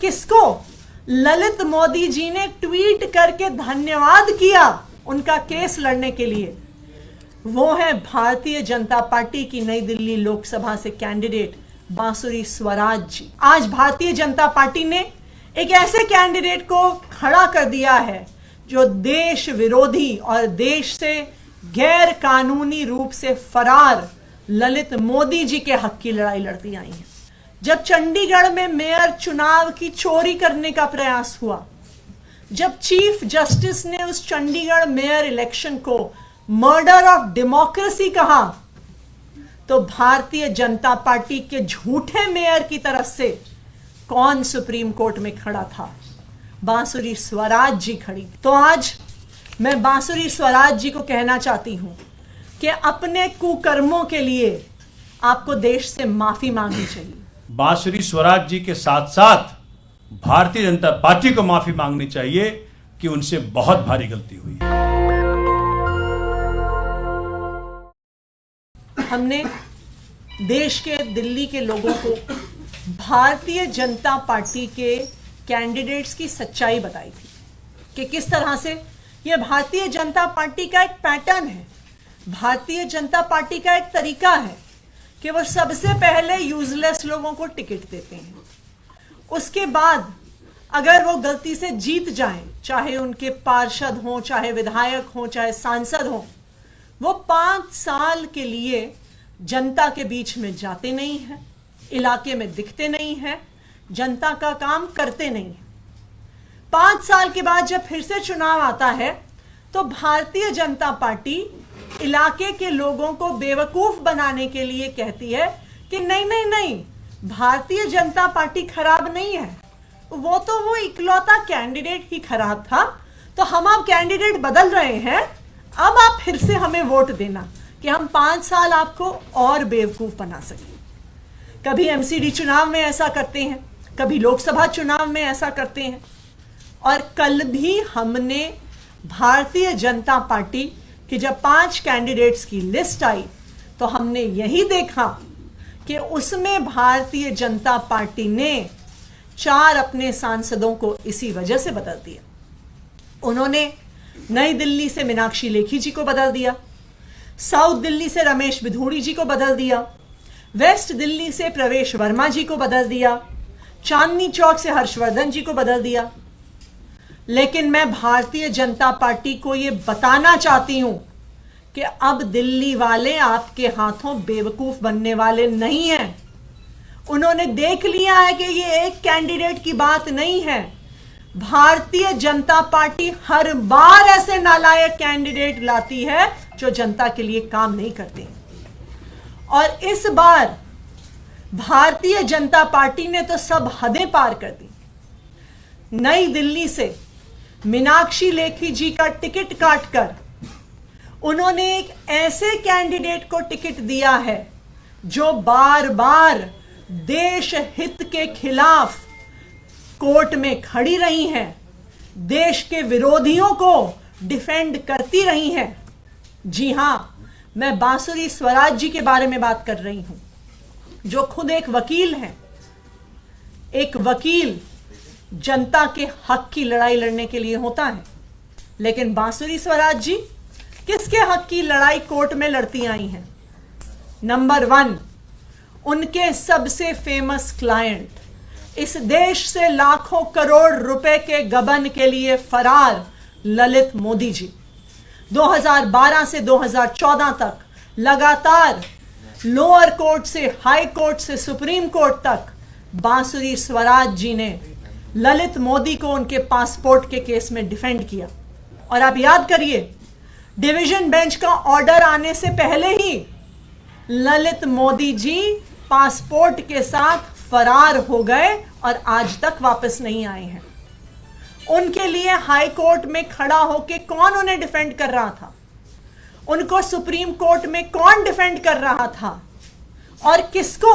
किसको? ललित मोदी जी ने ट्वीट करके धन्यवाद किया उनका केस लड़ने के लिए। वो है भारतीय जनता पार्टी की नई दिल्ली लोकसभा से कैंडिडेट बांसुरी स्वराज जी। आज भारतीय जनता पार्टी ने एक ऐसे कैंडिडेट को खड़ा कर दिया है जो देश विरोधी और देश से गैर कानूनी रूप से फरार ललित मोदी जी के हक की लड़ाई लड़ती आई है। जब चंडीगढ़ में मेयर चुनाव की चोरी करने का प्रयास हुआ, जब चीफ जस्टिस ने उस चंडीगढ़ मेयर इलेक्शन को मर्डर ऑफ डेमोक्रेसी कहा, तो भारतीय जनता पार्टी के झूठे मेयर की तरफ से कौन सुप्रीम कोर्ट में खड़ा था? बांसुरी स्वराज जी खड़ी। तो आज मैं बांसुरी स्वराज जी को कहना चाहती हूं कि अपने कुकर्मों के लिए आपको देश से माफी मांगनी चाहिए। बांसुरी स्वराज जी के साथ साथ भारतीय जनता पार्टी को माफी मांगनी चाहिए कि उनसे बहुत भारी गलती हुई। हमने देश के दिल्ली के लोगों को भारतीय जनता पार्टी के कैंडिडेट्स की सच्चाई बताई थी कि किस तरह से यह भारतीय जनता पार्टी का एक पैटर्न है, भारतीय जनता पार्टी का एक तरीका है कि वो सबसे पहले यूजलेस लोगों को टिकट देते हैं। उसके बाद अगर वो गलती से जीत जाएं, चाहे उनके पार्षद हों, चाहे विधायक हों, चाहे सांसद हों, वो 5 साल के लिए जनता के बीच में जाते नहीं हैं, इलाके में दिखते नहीं हैं, जनता का काम करते नहीं हैं। 5 साल के बाद जब फिर से चुनाव आता है तो भारतीय जनता पार्टी इलाके के लोगों को बेवकूफ बनाने के लिए कहती है कि नहीं नहीं नहीं, भारतीय जनता पार्टी खराब नहीं है, वो इकलौता कैंडिडेट ही खराब था, तो हम अब कैंडिडेट बदल रहे हैं, अब आप फिर से हमें वोट देना कि हम 5 साल आपको और बेवकूफ बना सकें। कभी एमसीडी चुनाव में ऐसा करते हैं, कभी लोकसभा चुनाव में ऐसा करते हैं। और कल भी हमने भारतीय जनता पार्टी कि जब 5 कैंडिडेट्स की लिस्ट आई तो हमने यही देखा कि उसमें भारतीय जनता पार्टी ने 4 अपने सांसदों को इसी वजह से बदल दिया। उन्होंने नई दिल्ली से मीनाक्षी लेखी जी को बदल दिया, साउथ दिल्ली से रमेश बिधूड़ी जी को बदल दिया, वेस्ट दिल्ली से प्रवेश वर्मा जी को बदल दिया, चांदनी चौक से हर्षवर्धन जी को बदल दिया। लेकिन मैं भारतीय जनता पार्टी को यह बताना चाहती हूं कि अब दिल्ली वाले आपके हाथों बेवकूफ बनने वाले नहीं हैं। उन्होंने देख लिया है कि ये एक कैंडिडेट की बात नहीं है। भारतीय जनता पार्टी हर बार ऐसे नालायक कैंडिडेट लाती है जो जनता के लिए काम नहीं करते। और इस बार भारतीय जनता पार्टी ने तो सब हदें पार कर दी। नई दिल्ली से मीनाक्षी लेखी जी का टिकट काटकर उन्होंने एक ऐसे कैंडिडेट को टिकट दिया है जो बार बार देश हित के खिलाफ कोर्ट में खड़ी रही हैं, देश के विरोधियों को डिफेंड करती रही हैं। जी हां, मैं बांसुरी स्वराज जी के बारे में बात कर रही हूं, जो खुद एक वकील हैं। एक वकील जनता के हक की लड़ाई लड़ने के लिए होता है, लेकिन बांसुरी स्वराज जी किसके हक की लड़ाई कोर्ट में लड़ती आई हैं? नंबर 1, उनके सबसे फेमस क्लाइंट, इस देश से लाखों करोड़ रुपए के गबन के लिए फरार ललित मोदी जी। 2012 से 2014 तक लगातार लोअर कोर्ट से हाई कोर्ट से सुप्रीम कोर्ट तक बांसुरी स्वराज जी ने ललित मोदी को उनके पासपोर्ट के केस में डिफेंड किया। और आप याद करिए, डिवीजन बेंच का ऑर्डर आने से पहले ही ललित मोदी जी पासपोर्ट के साथ फरार हो गए और आज तक वापस नहीं आए हैं। उनके लिए हाई कोर्ट में खड़ा होकर कौन उन्हें डिफेंड कर रहा था? उनको सुप्रीम कोर्ट में कौन डिफेंड कर रहा था? और किसको?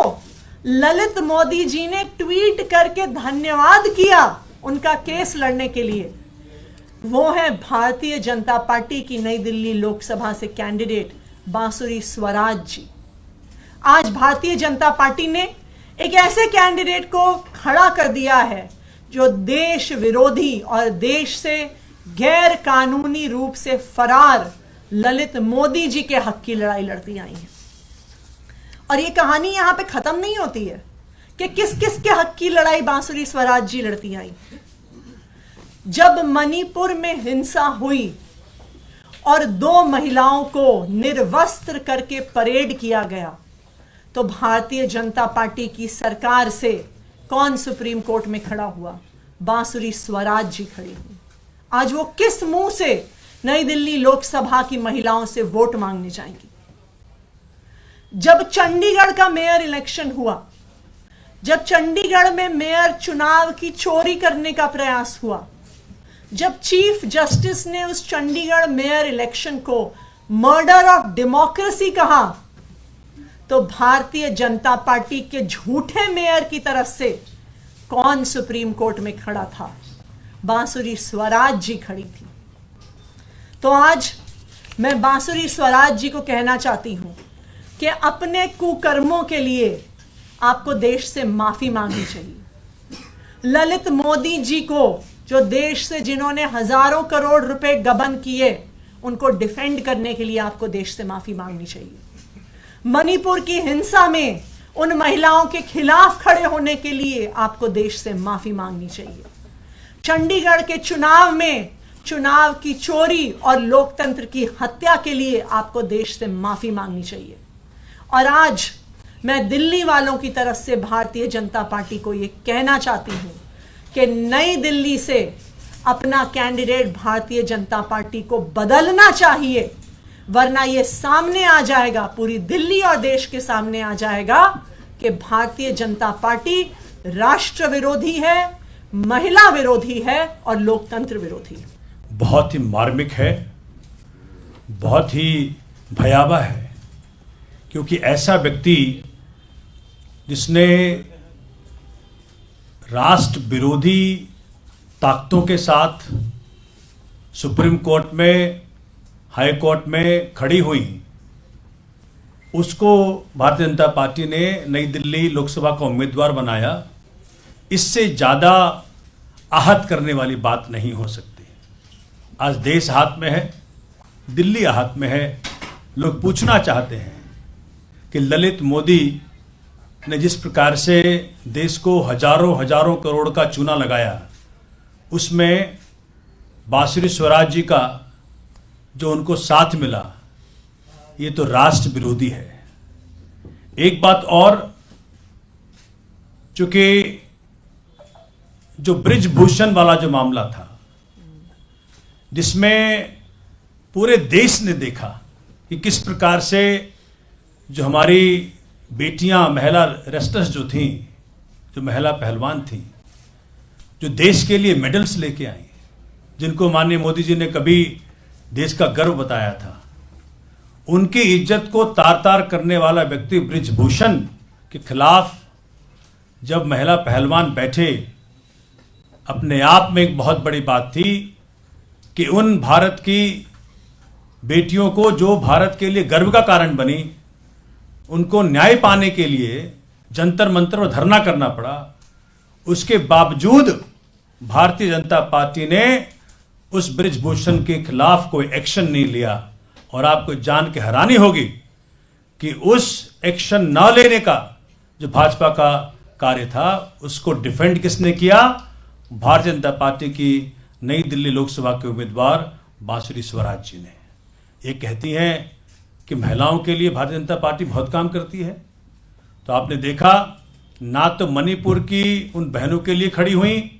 ललित मोदी जी ने ट्वीट करके धन्यवाद किया उनका केस लड़ने के लिए। वो है भारतीय जनता पार्टी की नई दिल्ली लोकसभा से कैंडिडेट बांसुरी स्वराज जी। आज भारतीय जनता पार्टी ने एक ऐसे कैंडिडेट को खड़ा कर दिया है जो देश विरोधी और देश से गैर कानूनी रूप से फरार ललित मोदी जी के हक की लड़ाई लड़ती आई हैं। और ये कहानी यहां पे खत्म नहीं होती है कि किस किस के हक की लड़ाई बांसुरी स्वराज जी लड़ती आई। जब मणिपुर में हिंसा हुई और 2 महिलाओं को निर्वस्त्र करके परेड किया गया, तो भारतीय जनता पार्टी की सरकार से कौन सुप्रीम कोर्ट में खड़ा हुआ? बांसुरी स्वराज जी खड़ी हुई। आज वो किस मुंह से नई दिल्ली लोकसभा की महिलाओं से वोट मांगने जाएंगी? जब चंडीगढ़ का मेयर इलेक्शन हुआ, जब चंडीगढ़ में मेयर चुनाव की चोरी करने का प्रयास हुआ, जब चीफ जस्टिस ने उस चंडीगढ़ मेयर इलेक्शन को मर्डर ऑफ डेमोक्रेसी कहा, तो भारतीय जनता पार्टी के झूठे मेयर की तरफ से कौन सुप्रीम कोर्ट में खड़ा था? बांसुरी स्वराज जी खड़ी थी। तो आज मैं बांसुरी स्वराज जी को कहना चाहती हूं कि अपने कुकर्मों के लिए आपको देश से माफी मांगनी चाहिए। ललित मोदी जी को, जो देश से जिन्होंने हजारों करोड़ रुपए गबन किए, उनको डिफेंड करने के लिए आपको देश से माफी मांगनी चाहिए। मणिपुर की हिंसा में उन महिलाओं के खिलाफ खड़े होने के लिए आपको देश से माफी मांगनी चाहिए। चंडीगढ़ के चुनाव में चुनाव की चोरी और लोकतंत्र की हत्या के लिए आपको देश से माफी मांगनी चाहिए। और आज मैं दिल्ली वालों की तरफ से भारतीय जनता पार्टी को यह कहना चाहती हूं कि नई दिल्ली से अपना कैंडिडेट भारतीय जनता पार्टी को बदलना चाहिए, वरना यह सामने आ जाएगा, पूरी दिल्ली और देश के सामने आ जाएगा कि भारतीय जनता पार्टी राष्ट्र विरोधी है, महिला विरोधी है और लोकतंत्र विरोधी है। बहुत ही मार्मिक है, बहुत ही भयावह है, क्योंकि ऐसा व्यक्ति जिसने राष्ट्र विरोधी ताकतों के साथ सुप्रीम कोर्ट में, हाई कोर्ट में खड़ी हुई, उसको भारतीय जनता पार्टी ने नई दिल्ली लोकसभा का उम्मीदवार बनाया, इससे ज़्यादा आहत करने वाली बात नहीं हो सकती। आज देश हाथ में है, दिल्ली हाथ में है। लोग पूछना चाहते हैं कि ललित मोदी ने जिस प्रकार से देश को हजारों करोड़ का चूना लगाया, उसमें बांसुरी स्वराज जी का जो उनको साथ मिला, ये तो राष्ट्र विरोधी है। एक बात और, चूंकि जो ब्रिजभूषण वाला जो मामला था, जिसमें पूरे देश ने देखा कि किस प्रकार से जो हमारी बेटियां, महिला रेस्लर्स जो थीं, जो महिला पहलवान थीं, जो देश के लिए मेडल्स लेके आई, जिनको माननीय मोदी जी ने कभी देश का गर्व बताया था, उनकी इज्जत को तार तार करने वाला व्यक्ति ब्रिजभूषण के खिलाफ जब महिला पहलवान बैठे, अपने आप में एक बहुत बड़ी बात थी कि उन भारत की बेटियों को, जो भारत के लिए गर्व का कारण बनी, उनको न्याय पाने के लिए जंतर मंतर और धरना करना पड़ा। उसके बावजूद भारतीय जनता पार्टी ने उस ब्रिजभूषण के खिलाफ कोई एक्शन नहीं लिया। और आपको जान के हैरानी होगी कि उस एक्शन न लेने का जो भाजपा का कार्य था, उसको डिफेंड किसने किया? भारतीय जनता पार्टी की नई दिल्ली लोकसभा के उम्मीदवार बांसुरी स्वराज जी ने। ये कहती हैं कि महिलाओं के लिए भारतीय जनता पार्टी बहुत काम करती है, तो आपने देखा ना तो मणिपुर की उन बहनों के लिए खड़ी हुई,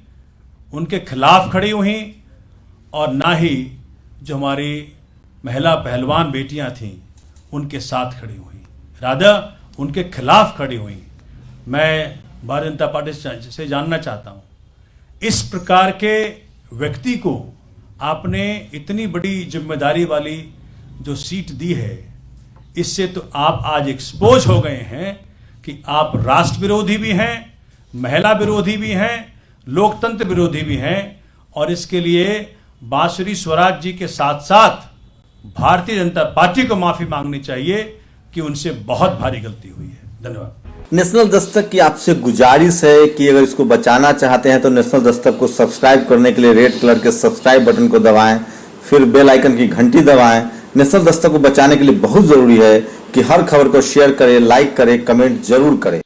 उनके खिलाफ खड़ी हुई, और ना ही जो हमारी महिला पहलवान बेटियां थीं उनके साथ खड़ी हुई, राधा उनके खिलाफ खड़ी हुई। मैं भारतीय जनता पार्टी से जानना चाहता हूं, इस प्रकार के व्यक्ति को आपने इतनी बड़ी जिम्मेदारी वाली जो सीट दी है, इससे तो आप आज एक्सपोज हो गए हैं कि आप राष्ट्र विरोधी भी हैं, महिला विरोधी भी हैं, लोकतंत्र विरोधी भी हैं। और इसके लिए बांसुरी स्वराज जी के साथ साथ भारतीय जनता पार्टी को माफी मांगनी चाहिए कि उनसे बहुत भारी गलती हुई है। धन्यवाद। नेशनल दस्तक की आपसे गुजारिश है कि अगर इसको बचाना चाहते हैं तो नेशनल दस्तक को सब्सक्राइब करने के लिए रेड कलर के सब्सक्राइब बटन को दबाएं, फिर बेल आइकन की घंटी दबाएं। नेशनल दस्तक को बचाने के लिए बहुत जरूरी है कि हर खबर को शेयर करें, लाइक करें, कमेंट जरूर करें।